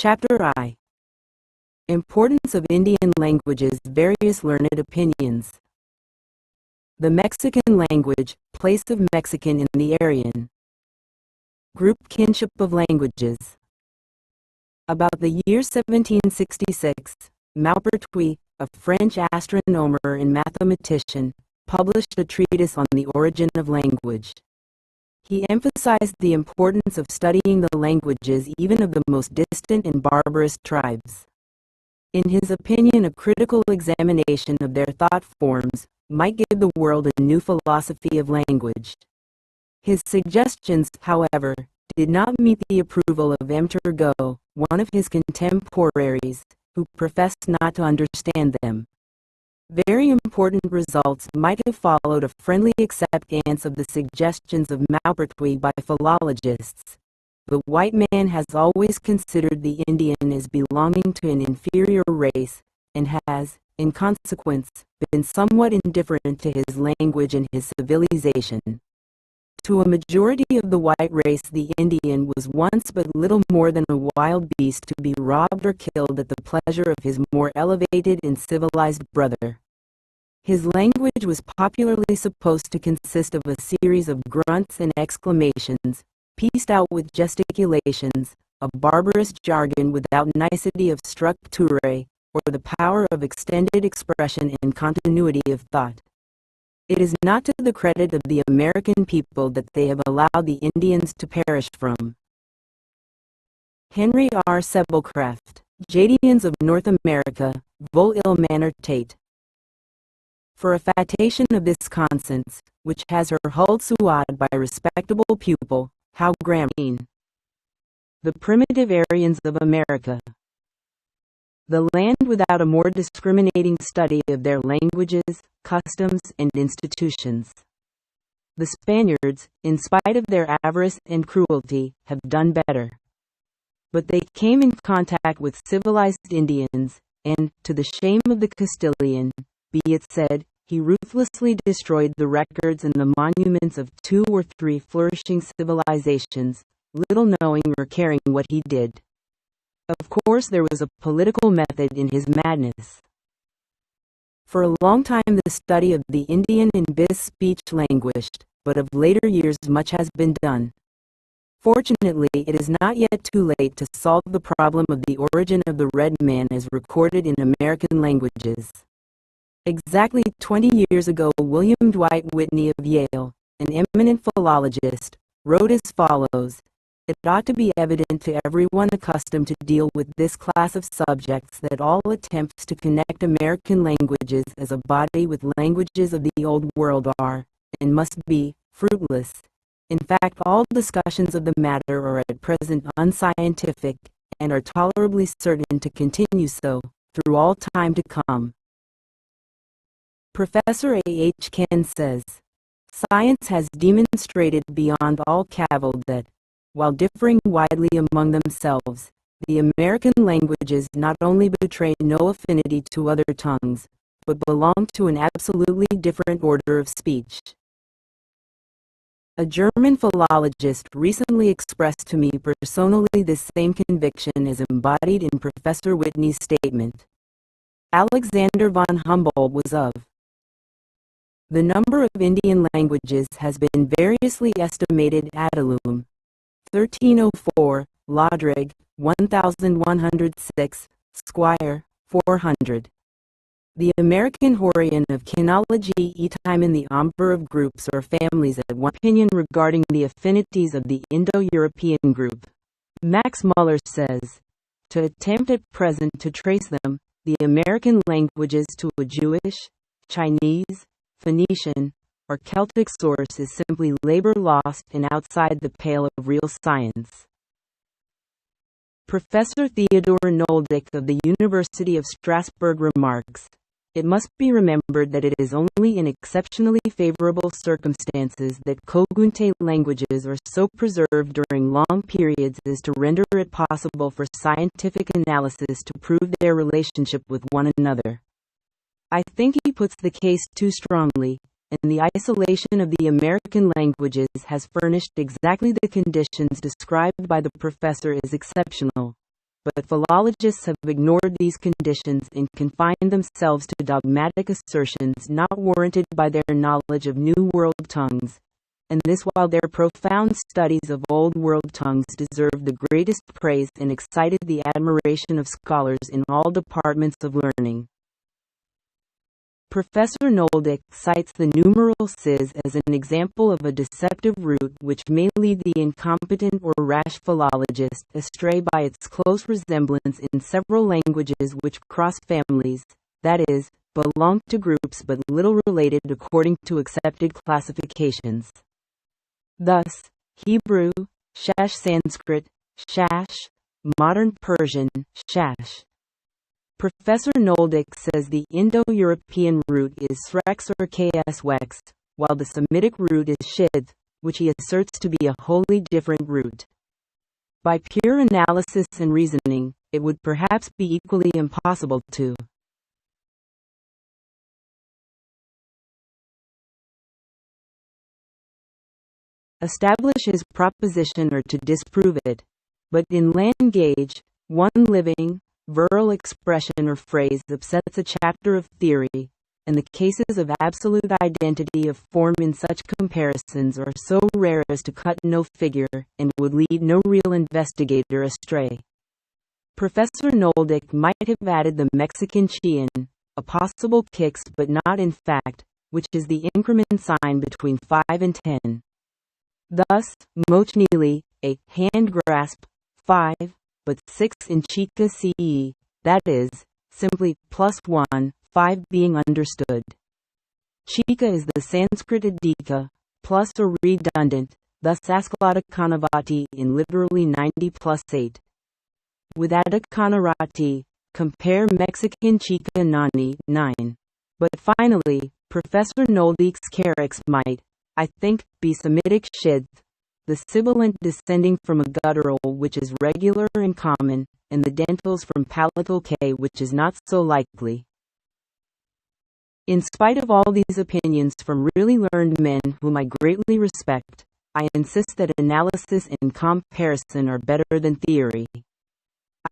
Chapter I. Importance of Indian languages, various learned opinions. The Mexican language, place of Mexican in the Aryan group, kinship of languages. About the year 1766, Maupertuis, a French astronomer and mathematician, published a treatise on the origin of language. He emphasized the importance of studying the languages even of the most distant and barbarous tribes. In his opinion, a critical examination of their thought forms might give the world a new philosophy of language. His suggestions, however, did not meet the approval of M. Turgot, one of his contemporaries, who professed not to understand them. Very important results might have followed a friendly acceptance of the suggestions of Maupertuis by philologists. The white man has always considered the Indian as belonging to an inferior race, and has, in consequence, been somewhat indifferent to his language and his civilization. To a majority of the white race, the Indian was once but little more than a wild beast to be robbed or killed at the pleasure of his more elevated and civilized brother. His language was popularly supposed to consist of a series of grunts and exclamations, pieced out with gesticulations, a barbarous jargon without nicety of structure, or the power of extended expression and continuity of thought. It is not to the credit of the American people that they have allowed the Indians to perish from. Henry R. Sebelcraft, Jadians of North America, Vol il Manor Tate. For a fatation of this conscience, which has her hulled suad by a respectable pupil, how grammine. The Primitive Aryans of America. The land without a more discriminating study of their languages, customs, and institutions. The Spaniards, in spite of their avarice and cruelty, have done better. But they came in contact with civilized Indians, and, to the shame of the Castilian, be it said, he ruthlessly destroyed the records and the monuments of 2 or 3 flourishing civilizations, little knowing or caring what he did. Of course, there was a political method in his madness. For a long time the study of the Indian and Bis speech languished, but of later years much has been done. Fortunately, it is not yet too late to solve the problem of the origin of the red man as recorded in American languages. Exactly 20 years ago, William Dwight Whitney of Yale, an eminent philologist, wrote as follows: "It ought to be evident to everyone accustomed to deal with this class of subjects that all attempts to connect American languages as a body with languages of the Old World are, and must be, fruitless. In fact, all discussions of the matter are at present unscientific, and are tolerably certain to continue so, through all time to come." Professor A. H. Ken says, "Science has demonstrated beyond all cavil that, while differing widely among themselves, the American languages not only betray no affinity to other tongues, but belong to an absolutely different order of speech." A German philologist recently expressed to me personally this same conviction as embodied in Professor Whitney's statement. Alexander von Humboldt was of. The number of Indian languages has been variously estimated. Adelum, 1304, Lodrig, 1106, Squire, 400. The American Horion of Kinology time in the number of groups or families at one opinion regarding the affinities of the Indo-European group. Max Muller says, "To attempt at present to trace them, the American languages to a Jewish, Chinese, Phoenician, or Celtic source is simply labor lost and outside the pale of real science." Professor Theodore Noldick of the University of Strasbourg remarks, "It must be remembered that it is only in exceptionally favorable circumstances that Kogunte languages are so preserved during long periods as to render it possible for scientific analysis to prove their relationship with one another. I think he puts the case too strongly, and the isolation of the American languages has furnished exactly the conditions described by the professor as exceptional. but philologists have ignored these conditions and confined themselves to dogmatic assertions not warranted by their knowledge of New World tongues, and this while their profound studies of Old World tongues deserve the greatest praise and excited the admiration of scholars in all departments of learning. Professor Noldick cites the numeral cis as an example of a deceptive root which may lead the incompetent or rash philologist astray by its close resemblance in several languages which cross families, that is, belong to groups but little related according to accepted classifications. Thus, Hebrew, shash Sanskrit, shash, modern Persian, shash. Professor Noldick says the Indo-European root is srex or ks-wex, while the Semitic root is shidh, which he asserts to be a wholly different root. By pure analysis and reasoning, it would perhaps be equally impossible to establish his proposition or to disprove it, but in language, one living, virile expression or phrase upsets a chapter of theory, and the cases of absolute identity of form in such comparisons are so rare as to cut no figure, and would lead no real investigator astray. Professor Noldick might have added the Mexican Chian, a possible kix but not in fact, which is the increment sign between 5 and 10. Thus, Mochnili, a hand grasp, 5, but 6 in Chica CE, that is, simply +1, 5 being understood. Chica is the Sanskrit adika, plus or redundant, thus Askalatakkanavati in literally 90 plus 8. With Adakkanarati, compare Mexican Chica Nani, 9. But finally, Professor Noldick's carex might, I think, be Semitic shidh, the sibilant descending from a guttural which is regular and common, and the dentals from palatal k which is not so likely. In spite of all these opinions from really learned men whom I greatly respect, I insist that analysis and comparison are better than theory.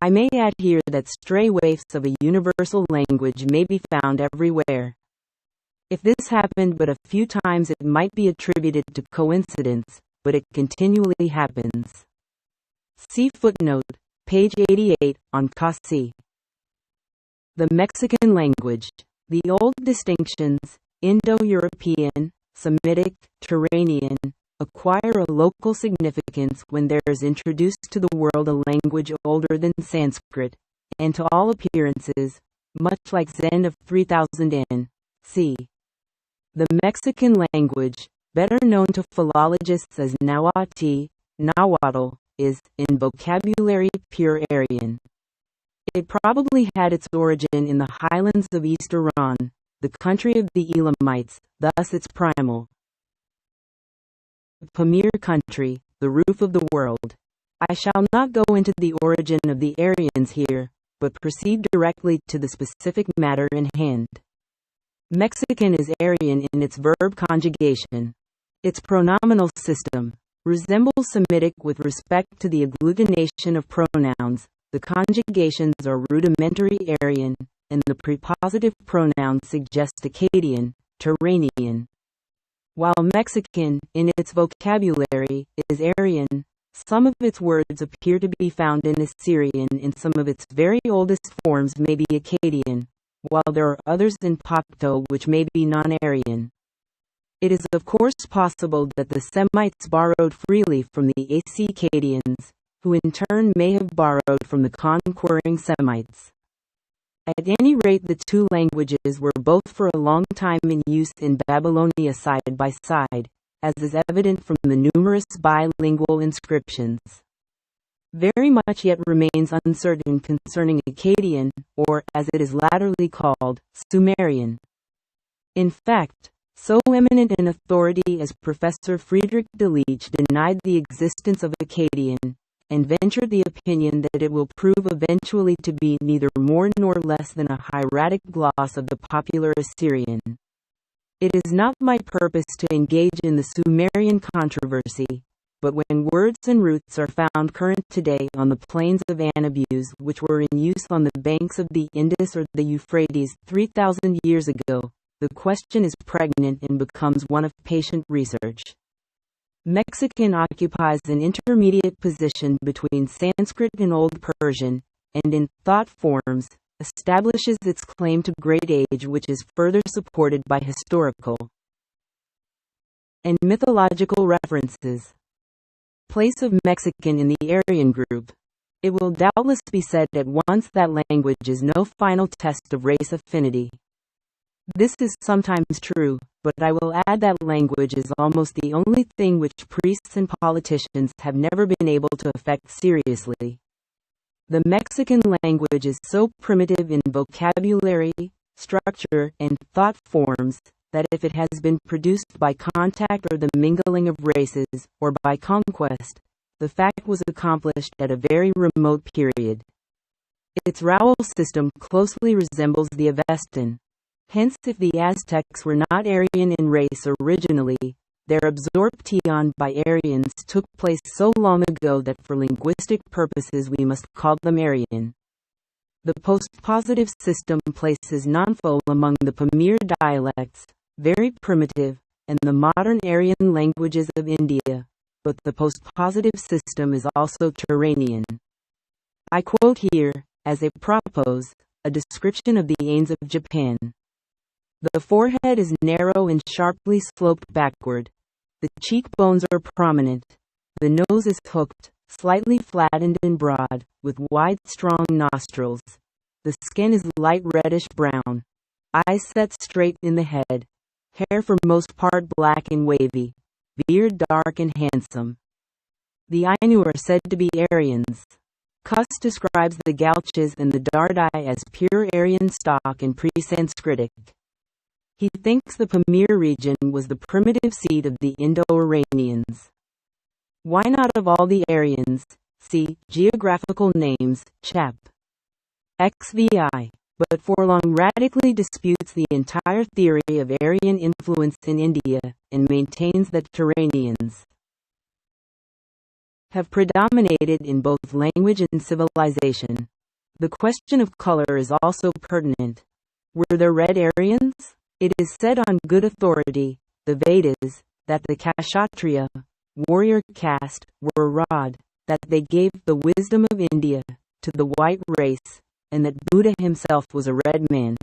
I may add here that stray waifs of a universal language may be found everywhere. If this happened but a few times it might be attributed to coincidence, but it continually happens. See footnote, page 88, on Kasi. The Mexican language. The old distinctions, Indo-European, Semitic, Turanian, acquire a local significance when there is introduced to the world a language older than Sanskrit, and to all appearances, much like Zen of 3000 N.C. The Mexican language, better known to philologists as Nahuatl, is, in vocabulary, pure Aryan. It probably had its origin in the highlands of East Iran, the country of the Elamites, thus its primal Pamir country, the roof of the world. I shall not go into the origin of the Aryans here, but proceed directly to the specific matter in hand. Mexican is Aryan in its verb conjugation. Its pronominal system resembles Semitic with respect to the agglutination of pronouns. The conjugations are rudimentary Aryan, and the prepositive pronouns suggest Akkadian, Turanian. While Mexican, in its vocabulary, is Aryan, some of its words appear to be found in Assyrian and some of its very oldest forms may be Akkadian, while there are others in Pashto which may be non-Aryan. It is of course possible that the Semites borrowed freely from the Akkadians, who in turn may have borrowed from the conquering Semites. At any rate, the two languages were both for a long time in use in Babylonia side by side, as is evident from the numerous bilingual inscriptions. Very much yet remains uncertain concerning Akkadian, or, as it is latterly called, Sumerian. In fact, so eminent an authority as Professor Friedrich Delitzsch denied the existence of Akkadian, and ventured the opinion that it will prove eventually to be neither more nor less than a hieratic gloss of the popular Assyrian. It is not my purpose to engage in the Sumerian controversy, but when words and roots are found current today on the plains of Anabuse, which were in use on the banks of the Indus or the Euphrates 3,000 years ago, the question is pregnant and becomes one of patient research. Mexican occupies an intermediate position between Sanskrit and Old Persian, and in thought forms, establishes its claim to great age, which is further supported by historical and mythological references. Place of Mexican in the Aryan group. It will doubtless be said at once that language is no final test of race affinity. This is sometimes true, but I will add that language is almost the only thing which priests and politicians have never been able to affect seriously. The Mexican language is so primitive in vocabulary, structure, and thought forms, that if it has been produced by contact or the mingling of races, or by conquest, the fact was accomplished at a very remote period. Its vowel system closely resembles the Avestan. Hence, if the Aztecs were not Aryan in race originally, their absorption by Aryans took place so long ago that for linguistic purposes we must call them Aryan. The postpositive system places non-Fo among the Pamir dialects, very primitive, and the modern Aryan languages of India, but the postpositive system is also Turanian. I quote here, as a propos, a description of the Ains of Japan. The forehead is narrow and sharply sloped backward. The cheekbones are prominent. The nose is hooked, slightly flattened and broad, with wide, strong nostrils. The skin is light reddish-brown. Eyes set straight in the head. Hair for most part black and wavy. Beard dark and handsome. The Ainu are said to be Aryans. Kuss describes the Galches and the Dardai as pure Aryan stock and pre-Sanskritic. He thinks the Pamir region was the primitive seat of the Indo-Iranians. Why not of all the Aryans? See, Geographical Names, Chap. XVI. But Forlong radically disputes the entire theory of Aryan influence in India, and maintains that Turanians have predominated in both language and civilization. The question of color is also pertinent. Were there red Aryans? It is said on good authority, the Vedas, that the Kshatriya, warrior caste, were Rod, that they gave the wisdom of India to the white race, and that Buddha himself was a red man.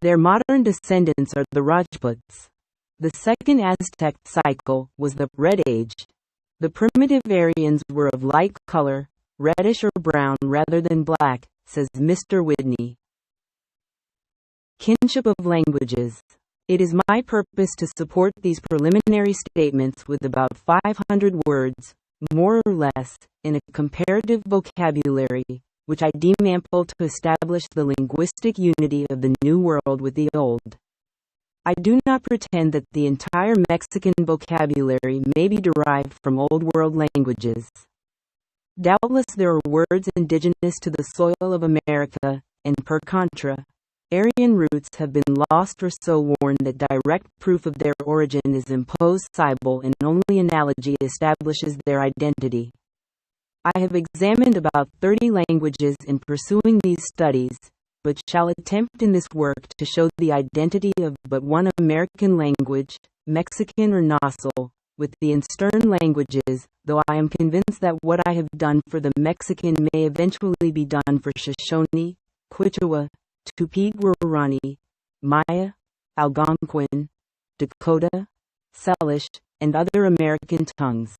Their modern descendants are the Rajputs. The second Aztec cycle was the Red Age. The primitive Aryans were of light color, reddish or brown rather than black, says Mr. Whitney. Kinship of languages. It is my purpose to support these preliminary statements with about 500 words, more or less, in a comparative vocabulary, which I deem ample to establish the linguistic unity of the New World with the Old. I do not pretend that the entire Mexican vocabulary may be derived from Old World languages. Doubtless there are words indigenous to the soil of America, and per contra, Aryan roots have been lost or so worn that direct proof of their origin is impossible and only analogy establishes their identity. I have examined about 30 languages in pursuing these studies, but shall attempt in this work to show the identity of but one American language, Mexican or Nahuatl, with the Eastern languages, though I am convinced that what I have done for the Mexican may eventually be done for Shoshone, Quichua, Tupi-Guarani, Maya, Algonquin, Dakota, Salish, and other American tongues.